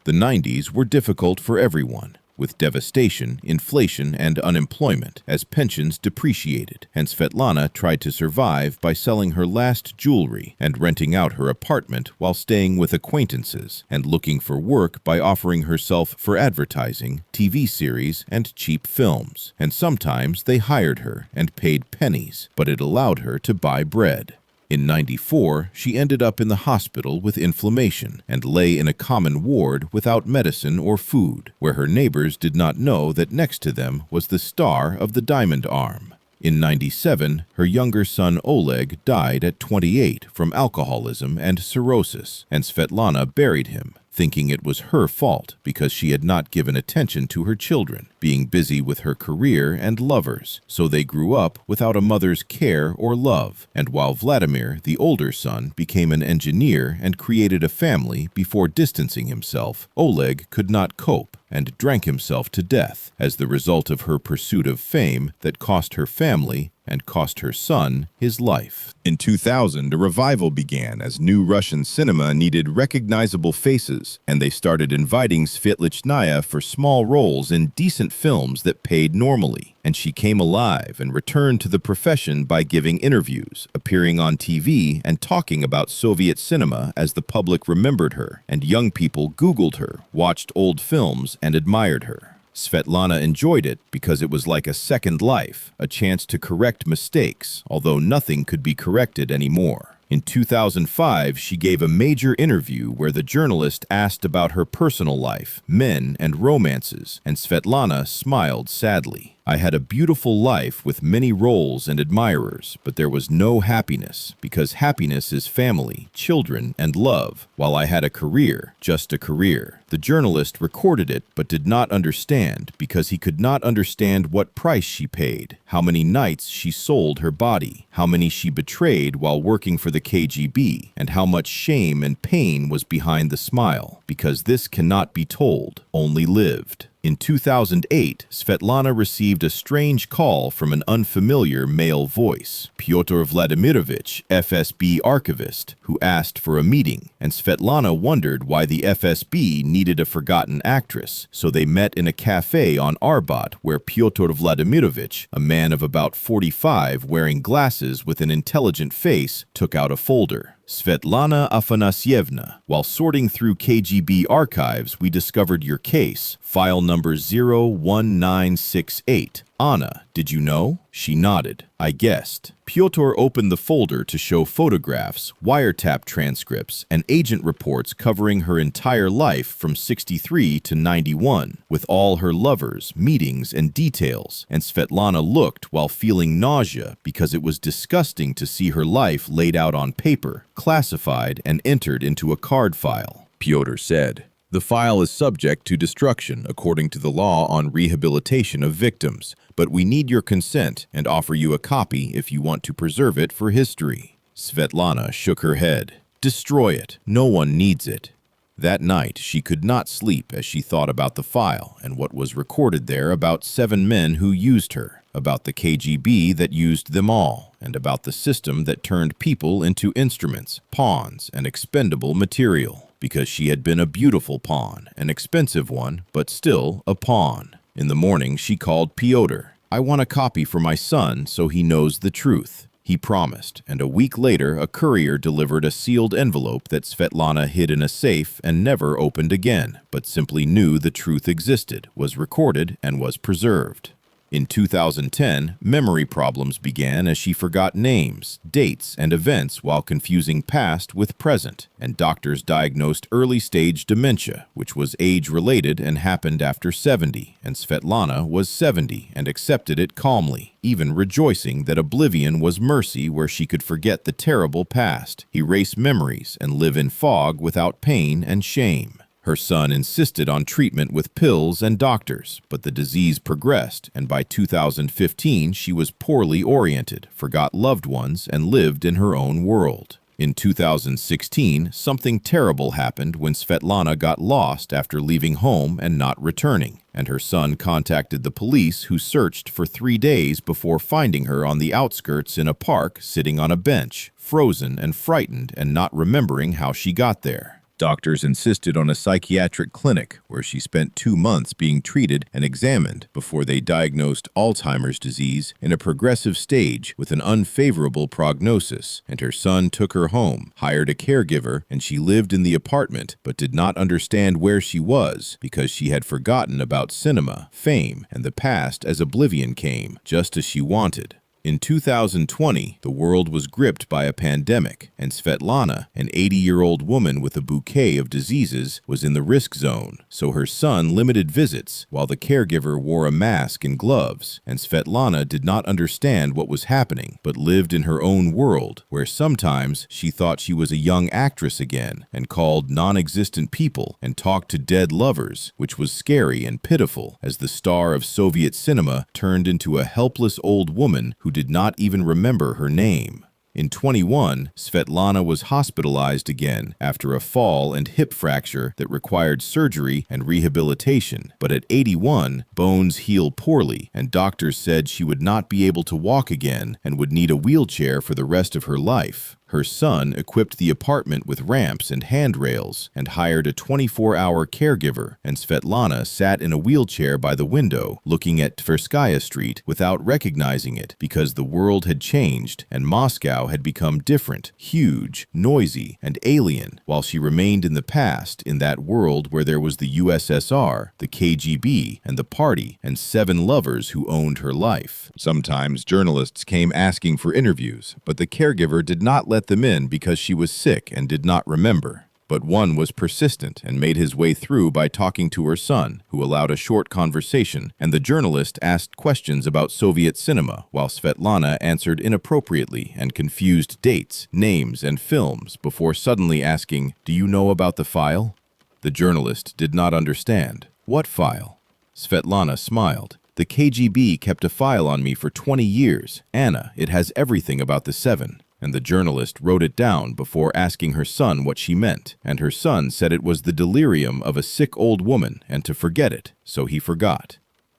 The 90s were difficult for everyone. with devastation, inflation, and unemployment as pensions depreciated, and Svetlana tried to survive by selling her last jewelry and renting out her apartment while staying with acquaintances, and looking for work by offering herself for advertising, TV series, and cheap films. And sometimes they hired her and paid pennies, but it allowed her to buy bread. In '94, she ended up in the hospital with inflammation and lay in a common ward without medicine or food, where her neighbors did not know that next to them was the star of the diamond arm. In '97, her younger son Oleg died at 28 from alcoholism and cirrhosis, and Svetlana buried him, thinking it was her fault because she had not given attention to her children, being busy with her career and lovers, so they grew up without a mother's care or love. And while Vladimir, the older son, became an engineer and created a family before distancing himself, Oleg could not cope and drank himself to death as the result of her pursuit of fame that cost her family and cost her son his life. In 2000, a revival began as new Russian cinema needed recognizable faces, and they started inviting Svetlichnaya for small roles in decent films that paid normally. And she came alive and returned to the profession by giving interviews, appearing on TV, and talking about Soviet cinema as the public remembered her, and young people Googled her, watched old films, and admired her. Svetlana enjoyed it because it was like a second life, a chance to correct mistakes, although nothing could be corrected anymore. In 2005, she gave a major interview where the journalist asked about her personal life, men, and romances, and Svetlana smiled sadly. I had a beautiful life with many roles and admirers, but there was no happiness, because happiness is family, children, and love, while I had a career, just a career. The journalist recorded it but did not understand because he could not understand what price she paid, how many nights she sold her body, how many she betrayed while working for the KGB, and how much shame and pain was behind the smile, because this cannot be told, only lived. In 2008, Svetlana received a strange call from an unfamiliar male voice, Pyotr Vladimirovich, FSB Archivist, who asked for a meeting, and Svetlana wondered why the FSB needed a forgotten actress, so they met in a cafe on Arbat where Pyotr Vladimirovich, a man of about 45 wearing glasses with an intelligent face, took out a folder. Svetlana Afanasyevna, while sorting through KGB archives, we discovered your case, file number 01968. Anna, did you know? She nodded. I guessed. Pyotr opened the folder to show photographs, wiretap transcripts, and agent reports covering her entire life from 63 to 91, with all her lovers, meetings, and details, and Svetlana looked while feeling nausea because it was disgusting to see her life laid out on paper, classified, and entered into a card file. Pyotr said, "The file is subject to destruction according to the law on rehabilitation of victims, but we need your consent and offer you a copy if you want to preserve it for history." Svetlana shook her head. "Destroy it. No one needs it." That night, she could not sleep as she thought about the file and what was recorded there about 7 men who used her, about the KGB that used them all, and about the system that turned people into instruments, pawns, and expendable material. Because she had been a beautiful pawn, an expensive one, but still a pawn. In the morning, she called Pyotr. "I want a copy for my son so he knows the truth." He promised, and a week later, a courier delivered a sealed envelope that Svetlana hid in a safe and never opened again, but simply knew the truth existed, was recorded, and was preserved. In 2010, memory problems began as she forgot names, dates, and events while confusing past with present, and doctors diagnosed early-stage dementia, which was age-related and happened after 70, and Svetlana was 70 and accepted it calmly, even rejoicing that oblivion was mercy where she could forget the terrible past, erase memories, and live in fog without pain and shame. Her son insisted on treatment with pills and doctors, but the disease progressed, and by 2015 she was poorly oriented, forgot loved ones, and lived in her own world. In 2016, something terrible happened when Svetlana got lost after leaving home and not returning, and her son contacted the police, who searched for 3 days before finding her on the outskirts in a park sitting on a bench, frozen and frightened and not remembering how she got there. Doctors insisted on a psychiatric clinic where she spent 2 months being treated and examined before they diagnosed Alzheimer's disease in a progressive stage with an unfavorable prognosis, and her son took her home, hired a caregiver, and she lived in the apartment but did not understand where she was because she had forgotten about cinema, fame, and the past as oblivion came, just as she wanted. In 2020, the world was gripped by a pandemic, and Svetlana, an 80-year-old woman with a bouquet of diseases, was in the risk zone, so her son limited visits while the caregiver wore a mask and gloves, and Svetlana did not understand what was happening, but lived in her own world, where sometimes she thought she was a young actress again, and called non-existent people and talked to dead lovers, which was scary and pitiful, as the star of Soviet cinema turned into a helpless old woman who did not even remember her name. In 21, Svetlana was hospitalized again after a fall and hip fracture that required surgery and rehabilitation. But at 81, bones heal poorly, and doctors said she would not be able to walk again and would need a wheelchair for the rest of her life. Her son equipped the apartment with ramps and handrails and hired a 24-hour caregiver, and Svetlana sat in a wheelchair by the window looking at Tverskaya Street without recognizing it because the world had changed and Moscow had become different, huge, noisy, and alien, while she remained in the past in that world where there was the USSR, the KGB, and the party, and 7 lovers who owned her life. Sometimes journalists came asking for interviews, but the caregiver did not let them in because she was sick and did not remember. But one was persistent and made his way through by talking to her son, who allowed a short conversation, and the journalist asked questions about Soviet cinema, while Svetlana answered inappropriately and confused dates, names, and films before suddenly asking, "Do you know about the file?" The journalist did not understand. "What file?" Svetlana smiled. "The KGB kept a file on me for 20 years. Anna, it has everything about the 7. And the journalist wrote it down before asking her son what she meant, and her son said it was the delirium of a sick old woman and to forget it, so he forgot.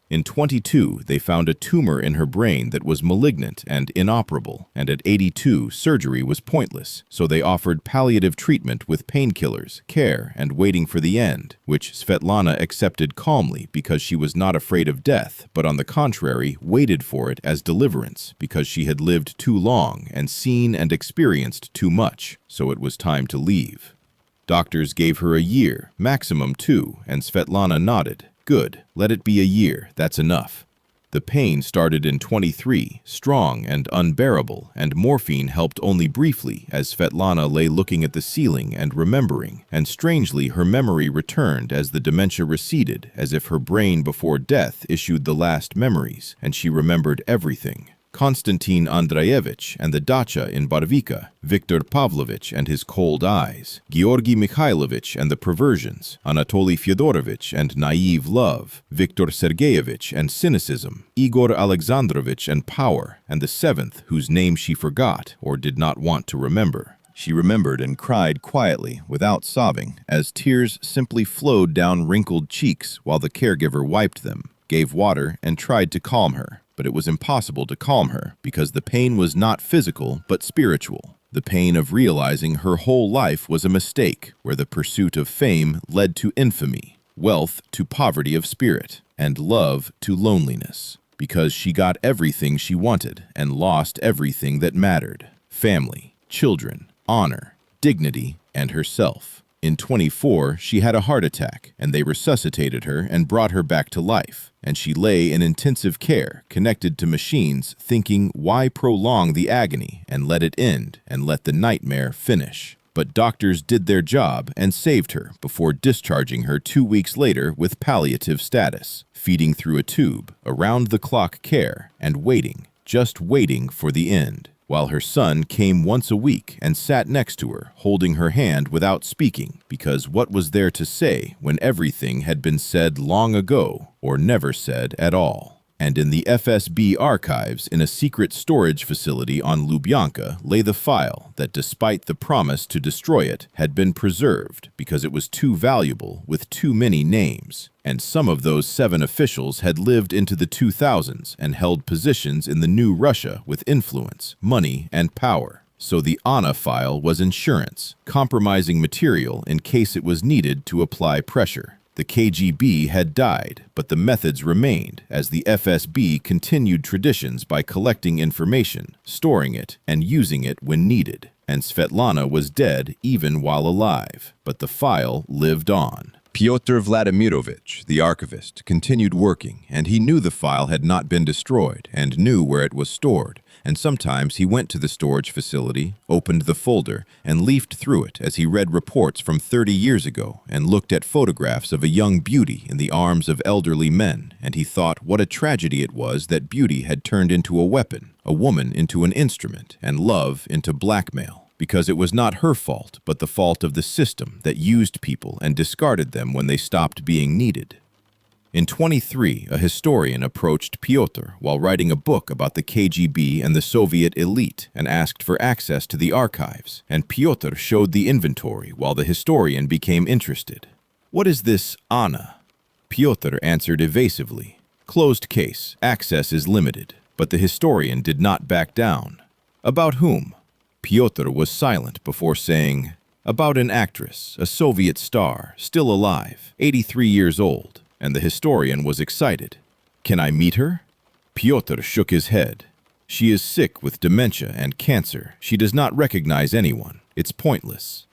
In 22, they found a tumor in her brain that was malignant and inoperable, and at 82, surgery was pointless, so they offered palliative treatment with painkillers, care, and waiting for the end, which Svetlana accepted calmly because she was not afraid of death, but on the contrary, waited for it as deliverance, because she had lived too long and seen and experienced too much, so it was time to leave. Doctors gave her a year, maximum 2, and Svetlana nodded. "Good, let it be a year, that's enough." The pain started in 23, strong and unbearable, and morphine helped only briefly as Svetlana lay looking at the ceiling and remembering, and strangely her memory returned as the dementia receded, as if her brain before death issued the last memories, and she remembered everything. Konstantin Andreyevich and the dacha in Barvika, Viktor Pavlovich and his cold eyes, Georgy Mikhailovich and the perversions, Anatoly Fyodorovich and naive love, Viktor Sergeyevich and cynicism, Igor Alexandrovich and power, and the 7th, whose name she forgot or did not want to remember. She remembered and cried quietly, without sobbing, as tears simply flowed down wrinkled cheeks while the caregiver wiped them, gave water, and tried to calm her. But it was impossible to calm her, because the pain was not physical, but spiritual. The pain of realizing her whole life was a mistake, where the pursuit of fame led to infamy, wealth to poverty of spirit, and love to loneliness. Because she got everything she wanted and lost everything that mattered: family, children, honor, dignity, and herself. In 24, she had a heart attack, and they resuscitated her and brought her back to life. And she lay in intensive care, connected to machines, thinking, why prolong the agony and let it end and let the nightmare finish? But doctors did their job and saved her before discharging her 2 weeks later with palliative status, feeding through a tube, around-the-clock care, and waiting, just waiting for the end. While her son came once a week and sat next to her, holding her hand without speaking, because what was there to say when everything had been said long ago or never said at all? And in the FSB archives, in a secret storage facility on Lubyanka, lay the file that, despite the promise to destroy it, had been preserved because it was too valuable with too many names. And some of those 7 officials had lived into the 2000s and held positions in the new Russia with influence, money, and power. So the Anna file was insurance, compromising material in case it was needed to apply pressure. The KGB had died, but the methods remained as the FSB continued traditions by collecting information, storing it, and using it when needed. And Svetlana was dead even while alive, but the file lived on. Pyotr Vladimirovich, the archivist, continued working, and he knew the file had not been destroyed and knew where it was stored. And sometimes he went to the storage facility, opened the folder, and leafed through it as he read reports from 30 years ago and looked at photographs of a young beauty in the arms of elderly men, and he thought what a tragedy it was that beauty had turned into a weapon, a woman into an instrument, and love into blackmail. Because it was not her fault, but the fault of the system that used people and discarded them when they stopped being needed. In 1923, a historian approached Pyotr while writing a book about the KGB and the Soviet elite and asked for access to the archives, and Pyotr showed the inventory while the historian became interested. "What is this Anna?" Pyotr answered evasively. "Closed case, access is limited." But the historian did not back down. "About whom?" Pyotr was silent before saying, "About an actress, a Soviet star, still alive, 83 years old." And the historian was excited. "Can I meet her?" Pyotr shook his head. "She is sick with dementia and cancer. She does not recognize anyone. It's pointless."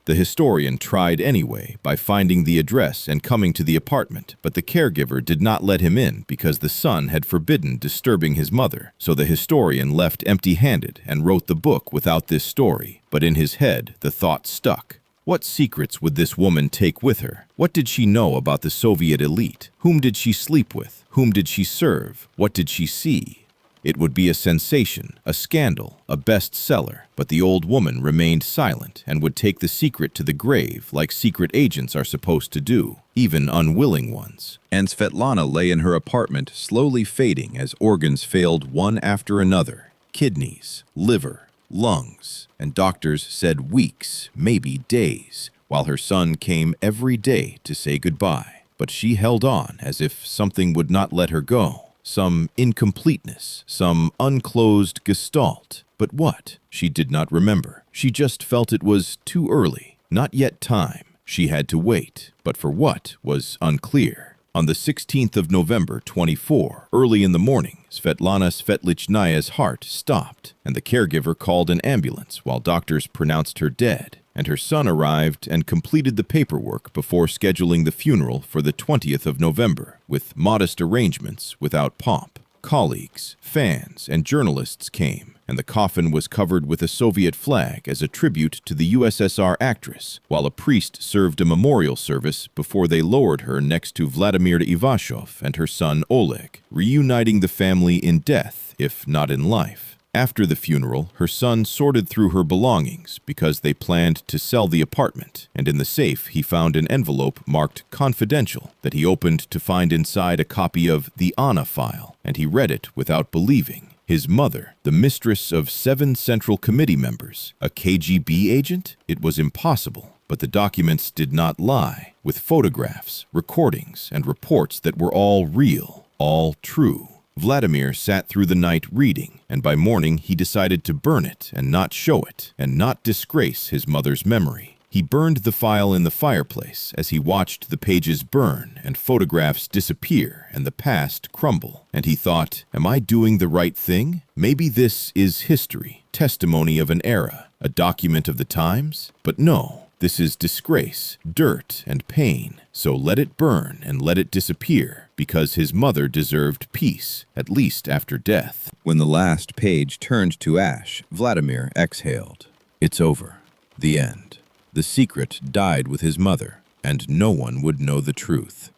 The historian tried anyway by finding the address and coming to the apartment, but the caregiver did not let him in because the son had forbidden disturbing his mother. So the historian left empty-handed and wrote the book without this story. But in his head, the thought stuck. What secrets would this woman take with her? What did she know about the Soviet elite? Whom did she sleep with? Whom did she serve? What did she see? It would be a sensation, a scandal, a bestseller, but the old woman remained silent and would take the secret to the grave like secret agents are supposed to do, even unwilling ones. And Svetlana lay in her apartment, slowly fading as organs failed one after another. Kidneys, liver, lungs, and doctors said weeks, maybe days, while her son came every day to say goodbye. But she held on as if something would not let her go. Some incompleteness, some unclosed gestalt. But what? She did not remember. She just felt it was too early, not yet time. She had to wait, but for what was unclear. On the 16th of November, 24, early in the morning, Svetlana Svetlichnaya's heart stopped, and the caregiver called an ambulance while doctors pronounced her dead. And her son arrived and completed the paperwork before scheduling the funeral for the 20th of November, with modest arrangements without pomp. Colleagues, fans, and journalists came, and the coffin was covered with a Soviet flag as a tribute to the USSR actress, while a priest served a memorial service before they lowered her next to Vladimir Ivashov and her son Oleg, reuniting the family in death, if not in life. After the funeral, her son sorted through her belongings because they planned to sell the apartment, and in the safe he found an envelope marked confidential that he opened to find inside a copy of the Anna file, and he read it without believing. His mother, the mistress of 7 Central Committee members, a KGB agent? It was impossible, but the documents did not lie, with photographs, recordings, and reports that were all real, all true. Vladimir sat through the night reading, and by morning he decided to burn it and not show it, and not disgrace his mother's memory. He burned the file in the fireplace as he watched the pages burn and photographs disappear and the past crumble. And he thought, am I doing the right thing? Maybe this is history, testimony of an era, a document of the times? But no. This is disgrace, dirt, and pain. So let it burn and let it disappear, because his mother deserved peace, at least after death. When the last page turned to ash, Vladimir exhaled. It's over. The end. The secret died with his mother, and no one would know the truth.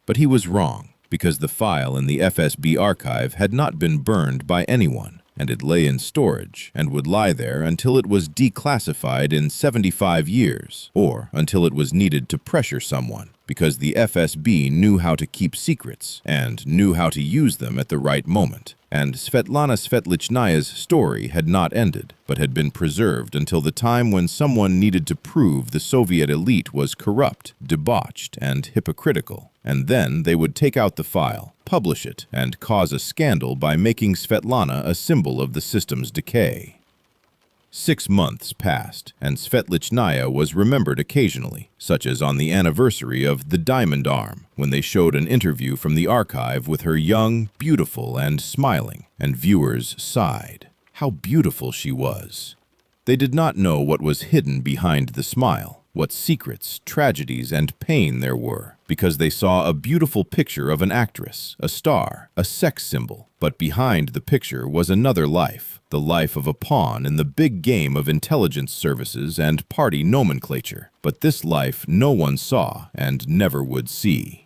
But he was wrong, because the file in the FSB archive had not been burned by anyone. And it lay in storage and would lie there until it was declassified in 75 years, or until it was needed to pressure someone, because the FSB knew how to keep secrets and knew how to use them at the right moment. And Svetlana Svetlichnaya's story had not ended, but had been preserved until the time when someone needed to prove the Soviet elite was corrupt, debauched, and hypocritical. And then they would take out the file, publish it, and cause a scandal by making Svetlana a symbol of the system's decay. 6 months passed, and Svetlichnaya was remembered occasionally, such as on the anniversary of the Diamond Arm, when they showed an interview from the archive with her young, beautiful, and smiling, and viewers sighed. How beautiful she was! They did not know what was hidden behind the smile, what secrets, tragedies, and pain there were, because they saw a beautiful picture of an actress, a star, a sex symbol. But behind the picture was another life, the life of a pawn in the big game of intelligence services and party nomenclature. But this life no one saw and never would see.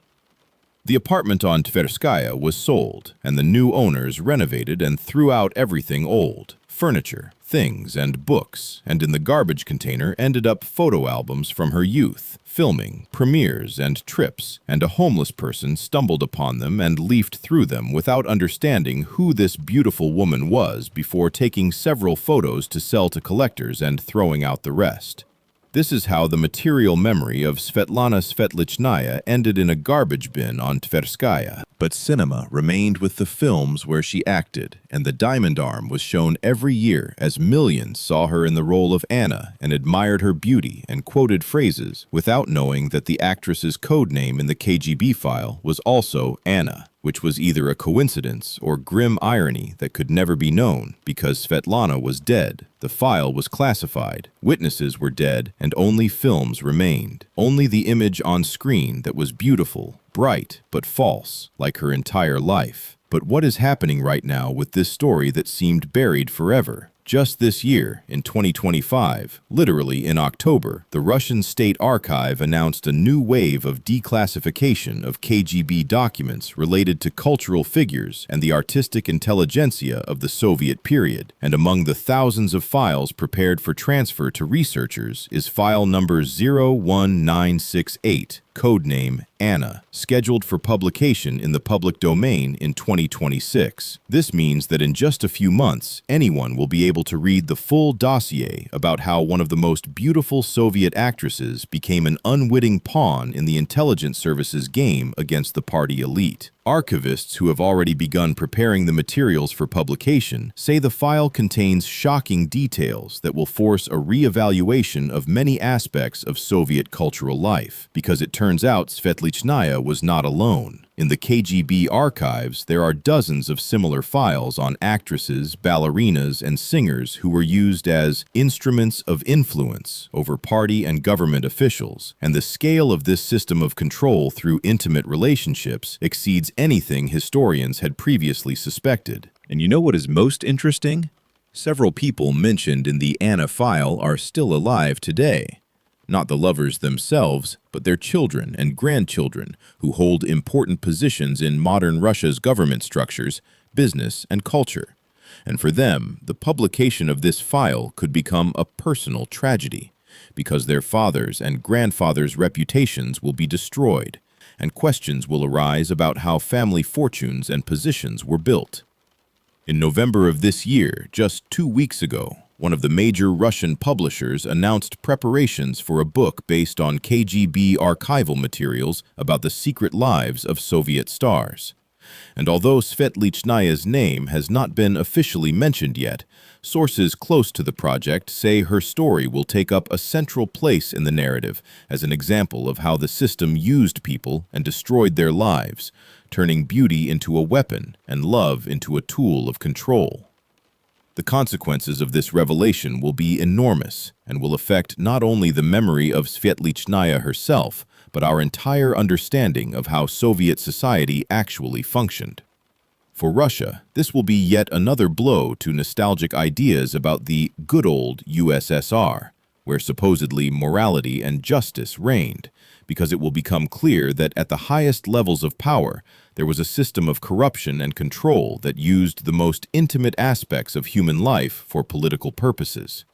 The apartment on Tverskaya was sold, and the new owners renovated and threw out everything old. Furniture, things, and books, and in the garbage container ended up photo albums from her youth, filming, premieres, and trips, and a homeless person stumbled upon them and leafed through them without understanding who this beautiful woman was before taking several photos to sell to collectors and throwing out the rest. This is how the material memory of Svetlana Svetlichnaya ended in a garbage bin on Tverskaya. But cinema remained with the films where she acted, and the Diamond Arm was shown every year as millions saw her in the role of Anna and admired her beauty and quoted phrases without knowing that the actress's code name in the KGB file was also Anna, which was either a coincidence or grim irony that could never be known because Svetlana was dead, the file was classified, witnesses were dead, and only films remained. Only the image on screen that was beautiful, bright, but false, like her entire life. But what is happening right now with this story that seemed buried forever? Just this year, in 2025, literally in October, the Russian State Archive announced a new wave of declassification of KGB documents related to cultural figures and the artistic intelligentsia of the Soviet period. And among the thousands of files prepared for transfer to researchers is file number 01968, codename Anna, scheduled for publication in the public domain in 2026. This means that in just a few months, anyone will be able to read the full dossier about how one of the most beautiful Soviet actresses became an unwitting pawn in the intelligence services game against the party elite. Archivists who have already begun preparing the materials for publication say the file contains shocking details that will force a re-evaluation of many aspects of Soviet cultural life, because it turns out Svetlichnaya was not alone. In the KGB archives, there are dozens of similar files on actresses, ballerinas, and singers who were used as instruments of influence over party and government officials, and the scale of this system of control through intimate relationships exceeds anything historians had previously suspected. And you know what is most interesting? Several people mentioned in the Anna file are still alive today. Not the lovers themselves, but their children and grandchildren who hold important positions in modern Russia's government structures, business, and culture. And for them, the publication of this file could become a personal tragedy, because their fathers' and grandfathers' reputations will be destroyed, and questions will arise about how family fortunes and positions were built. In November of this year, just 2 weeks ago, one of the major Russian publishers announced preparations for a book based on KGB archival materials about the secret lives of Soviet stars. And although Svetlichnaya's name has not been officially mentioned yet, sources close to the project say her story will take up a central place in the narrative as an example of how the system used people and destroyed their lives, turning beauty into a weapon and love into a tool of control. The consequences of this revelation will be enormous and will affect not only the memory of Svetlichnaya herself, but our entire understanding of how Soviet society actually functioned. For Russia, this will be yet another blow to nostalgic ideas about the good old USSR, where supposedly morality and justice reigned, because it will become clear that at the highest levels of power, there was a system of corruption and control that used the most intimate aspects of human life for political purposes.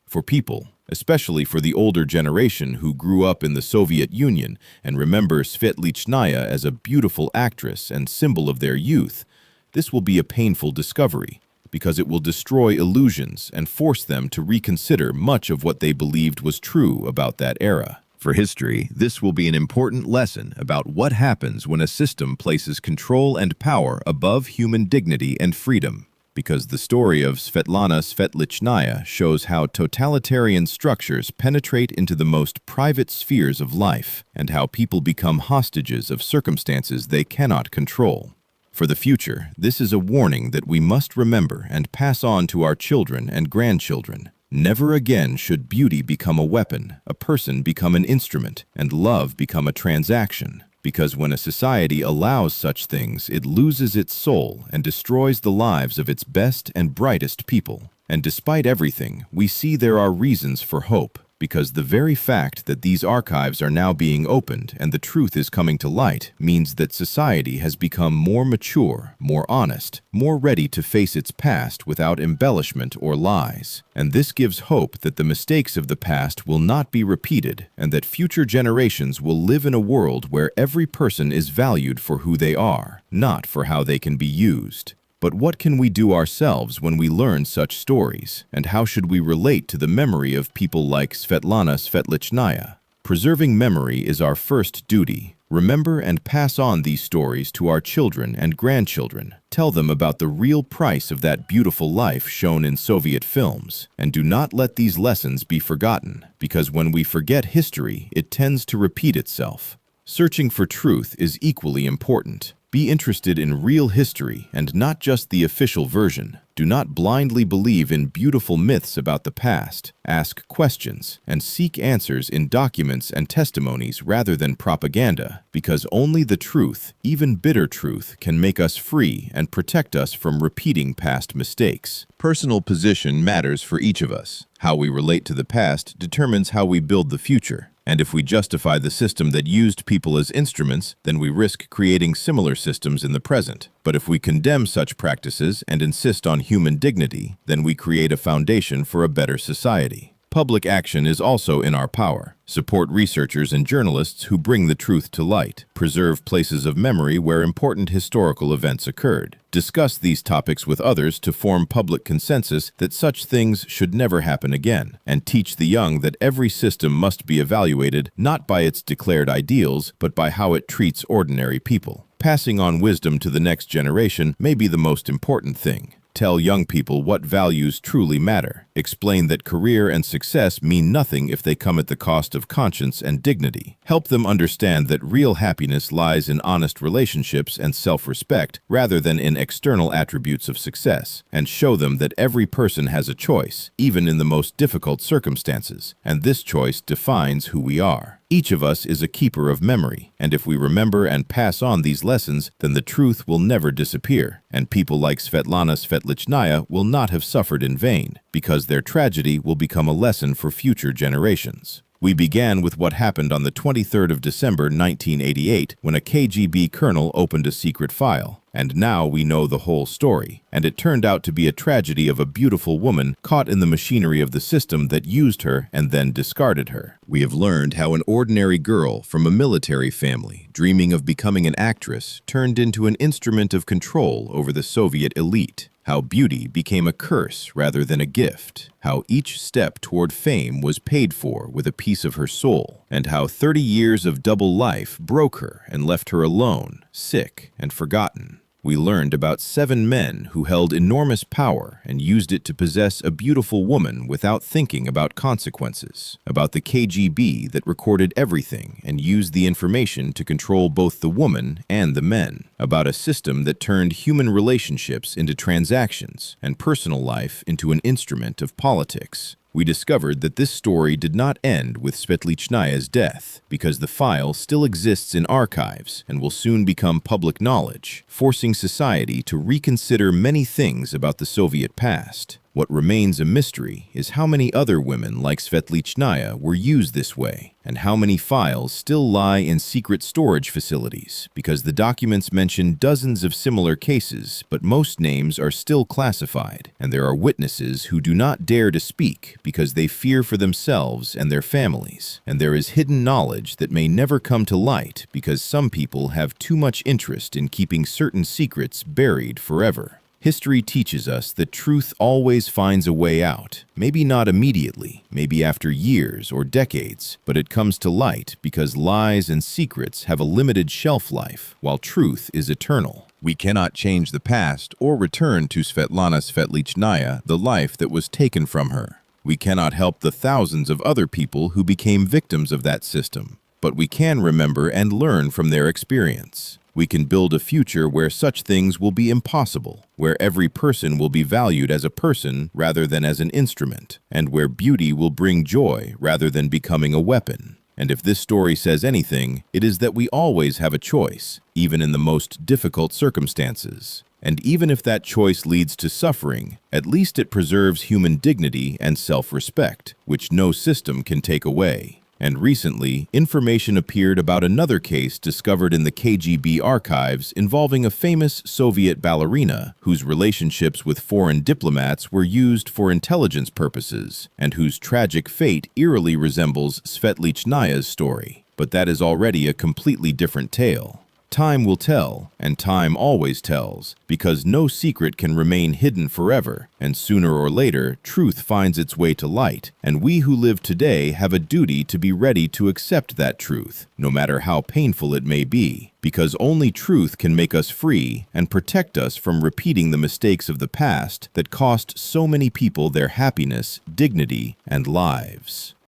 For people, especially for the older generation who grew up in the Soviet Union and remember Svetlichnaya as a beautiful actress and symbol of their youth, this will be a painful discovery, because it will destroy illusions and force them to reconsider much of what they believed was true about that era. For history, this will be an important lesson about what happens when a system places control and power above human dignity and freedom. because the story of Svetlana Svetlichnaya shows how totalitarian structures penetrate into the most private spheres of life and how people become hostages of circumstances they cannot control. For the future, this is a warning that we must remember and pass on to our children and grandchildren. Never again should beauty become a weapon, a person become an instrument, and love become a transaction. Because when a society allows such things, it loses its soul and destroys the lives of its best and brightest people. And despite everything, we see there are reasons for hope, because the very fact that these archives are now being opened and the truth is coming to light means that society has become more mature, more honest, more ready to face its past without embellishment or lies. And this gives hope that the mistakes of the past will not be repeated and that future generations will live in a world where every person is valued for who they are, not for how they can be used. But what can we do ourselves when we learn such stories, and how should we relate to the memory of people like Svetlana Svetlichnaya? Preserving memory is our first duty. Remember and pass on these stories to our children and grandchildren. Tell them about the real price of that beautiful life shown in Soviet films, and do not let these lessons be forgotten, because when we forget history, it tends to repeat itself. Searching for truth is equally important. Be interested in real history and not just the official version. Do not blindly believe in beautiful myths about the past. Ask questions and seek answers in documents and testimonies rather than propaganda, because only the truth, even bitter truth, can make us free and protect us from repeating past mistakes. Personal position matters for each of us. How we relate to the past determines how we build the future. And if we justify the system that used people as instruments, then we risk creating similar systems in the present. But if we condemn such practices and insist on human dignity, then we create a foundation for a better society. Public action is also in our power. Support researchers and journalists who bring the truth to light. Preserve places of memory where important historical events occurred. Discuss these topics with others to form public consensus that such things should never happen again. And teach the young that every system must be evaluated not by its declared ideals, but by how it treats ordinary people. Passing on wisdom to the next generation may be the most important thing. Tell young people what values truly matter. Explain that career and success mean nothing if they come at the cost of conscience and dignity. Help them understand that real happiness lies in honest relationships and self-respect rather than in external attributes of success. And show them that every person has a choice, even in the most difficult circumstances, and this choice defines who we are. Each of us is a keeper of memory, and if we remember and pass on these lessons, then the truth will never disappear, and people like Svetlana Svetlichnaya will not have suffered in vain, because their tragedy will become a lesson for future generations. We began with what happened on the 23rd of December 1988 when a KGB colonel opened a secret file. And now we know the whole story, and it turned out to be a tragedy of a beautiful woman caught in the machinery of the system that used her and then discarded her. We have learned how an ordinary girl from a military family, dreaming of becoming an actress, turned into an instrument of control over the Soviet elite. How beauty became a curse rather than a gift, how each step toward fame was paid for with a piece of her soul, and how 30 years of double life broke her and left her alone, sick, and forgotten. We learned about 7 men who held enormous power and used it to possess a beautiful woman without thinking about consequences, about the KGB that recorded everything and used the information to control both the woman and the men, about a system that turned human relationships into transactions and personal life into an instrument of politics. We discovered that this story did not end with Svetlichnaya's death, because the file still exists in archives and will soon become public knowledge, forcing society to reconsider many things about the Soviet past. What remains a mystery is how many other women like Svetlichnaya were used this way, and how many files still lie in secret storage facilities, because the documents mention dozens of similar cases, but most names are still classified, and there are witnesses who do not dare to speak because they fear for themselves and their families, and there is hidden knowledge that may never come to light because some people have too much interest in keeping certain secrets buried forever. History teaches us that truth always finds a way out, maybe not immediately, maybe after years or decades, but it comes to light because lies and secrets have a limited shelf life, while truth is eternal. We cannot change the past or return to Svetlana Svetlichnaya the life that was taken from her. We cannot help the thousands of other people who became victims of that system, but we can remember and learn from their experience. We can build a future where such things will be impossible, where every person will be valued as a person rather than as an instrument, and where beauty will bring joy rather than becoming a weapon. And if this story says anything, it is that we always have a choice, even in the most difficult circumstances. And even if that choice leads to suffering, at least it preserves human dignity and self-respect, which no system can take away. And recently, information appeared about another case discovered in the KGB archives involving a famous Soviet ballerina whose relationships with foreign diplomats were used for intelligence purposes, and whose tragic fate eerily resembles Svetlichnaya's story. But that is already a completely different tale. Time will tell, and time always tells, because no secret can remain hidden forever, and sooner or later, truth finds its way to light, and we who live today have a duty to be ready to accept that truth, no matter how painful it may be, because only truth can make us free and protect us from repeating the mistakes of the past that cost so many people their happiness, dignity, and lives.